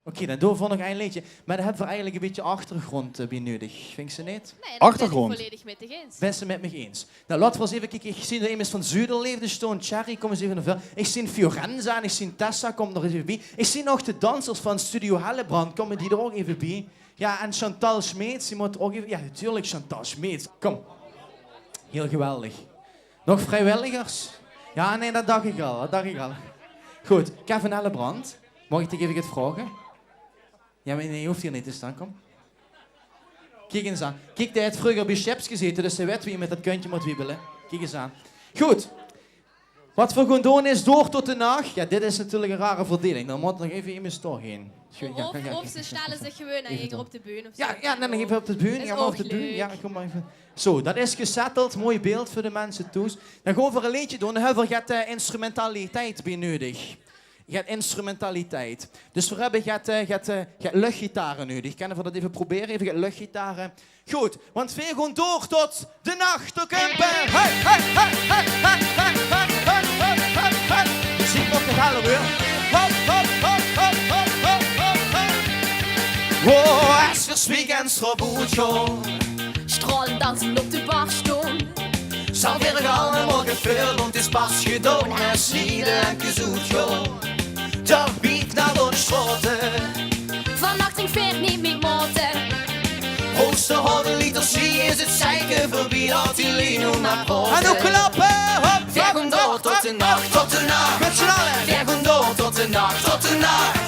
Oké, dan doen we nog een liedje. Maar dan hebben we eigenlijk een beetje achtergrond bij nodig. Vind je ze niet? Nee, dat Achtergrond. ben ik volledig met je eens. Ben ze met me eens? Nou, laten we eens even kijken. Ik zie er iemand van Zuiderleefde staan. Cherry, kom eens even naar voren. Ik zie Fiorenza en ik zie Tessa, komt nog eens even bij. Ik zie nog de dansers van Studio Hellebrand. Komen die er ook even bij? Ja, en Chantal Smeets, die moet ook even... Ja, natuurlijk Chantal Smeets. Kom. Heel geweldig. Nog vrijwilligers? Ja, nee, dat dacht ik al. Goed, Kevin Hellebrand. Mag ik even het vragen? Ja, maar nee, je hoeft hier niet te staan, kom. Kijk eens aan. Kijk, hij heeft vroeger bij Cheps gezeten, dus hij weet wie je met dat kuntje moet wiebelen. Kijk eens aan. Goed. Wat we gaan doen is door tot de nacht. Ja, dit is natuurlijk een rare verdeling. Dan moet nog even iemand doorheen. Of ze stellen zich gewoon hier op de bühne. Of zo. Ja, dan even op de bühne. Is Ja, maar op ook de bühne. leuk. Ja, kom maar even. Zo, dat is gesetteld. Mooi beeld voor de mensen thuis. Dan gaan we een liedje doen. Dan hebben we instrumentaliteit bij nodig. Je hebt instrumentaliteit. Dus we hebben luchtgitaren nodig. Kunnen we dat even proberen? Even luchtgitaren. Goed, want we gaan door tot de nacht. Oké, hey, hey, hey, hey, hey, hey, hey, hey, hey, hey. Muziek wordt het halen weer. Hop, hop, hop, hop, hop, hop, hop, hop. Oh, es wird weekends verboet gaan. Strahlen dansen op de barstoel. Zal weer allemaal gevuld, want het is pas gedaan. En snieden en gezoet gaan. Daar biedt naar de straten. Vannacht ging ver niet meer moten. Hoogste hadden liter zie is het zeiken voorbij dat die lino naar boven. En nu klappen, hop, We gaan door tot de nacht, tot de nacht. met z'n allen. We gaan door tot de nacht, tot de nacht.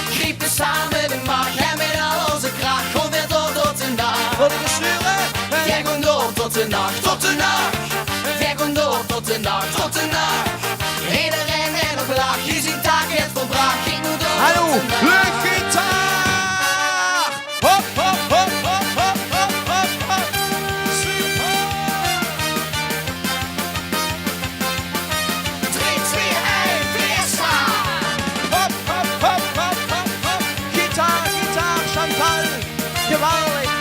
Griepen samen de macht en met al onze kracht. Gewoon weer door tot de nacht. Worden we sturen? We gaan door tot de nacht, tot de nacht. We gaan door tot de nacht, tot de nacht. Iedereen en nog laag, je ziet taak het volbracht. Ging nu door Hallo, tot de nacht. luchtgitaar! Hop, hop, hop, hop, hop, hop, hop, hop. Super! 3, 2, 1, fiesta! Hop, hop, hop, hop, hop, hop. Gitaar, gitaar, Chantal. Geweldig.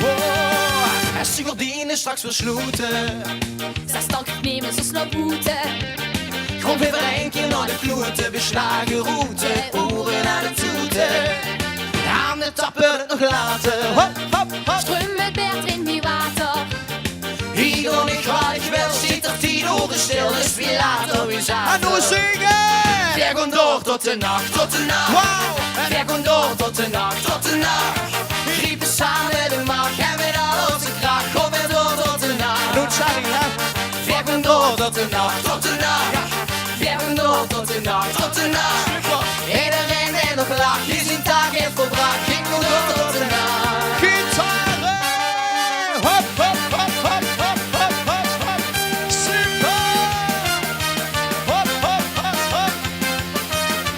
Oh, als die gordijnen straks versloten. Zij stank nemen zo snel boete. Gewoon weer een keer naar de kloeten, beslagen route, oren naar de toeten. Aan de tappen het nog laten. Hop, hop, hop. Ström met Bert in die water. Hier dan ik graag wel, zit er 10 oren stil, dus wie later wie En zaten. nu zingen! We gaan door tot de nacht, tot de nacht. Wauw! We gaan door tot de nacht, tot de nacht. We griepen samen de macht en met al onze kracht. Kom weer door tot de nacht. Nu Charlie, hè? We gaan door tot de nacht, tot de nacht. We gaan door tot de nacht, tot de nacht. Iedereen en nog lacht, je ziet taak heeft volbracht. Ik wil door tot de nacht. Gitaren! Hop, hop, hop, hop, hop, hop, hop, hop. Super! Hop, hop, hop, hop.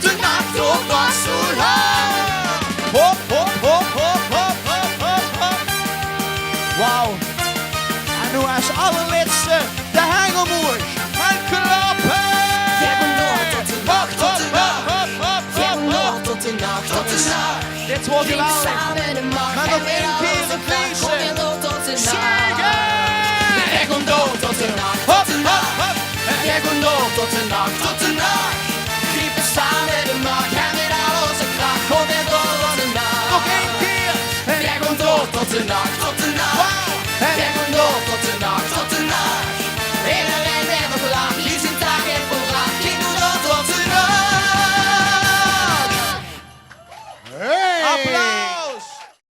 De nacht op was zo lang. Hop, hop, hop, hop, hop, hop, hop, hop. Wauw. En nu als allerlaatste de hengelmoer. En klappen! We gaan door tot de nacht, tot de nacht. Hop, hop, We gaan hop, door hop. tot de nacht, tot de nacht. Dit wordt Griepen geweldig. samen de macht Maar en nog met één al keer onze een kracht. Kom weer door tot de nacht. Zingen! We gaan door tot de nacht, Hop, tot de hop, nacht. hop. We gaan door tot de nacht, tot de nacht.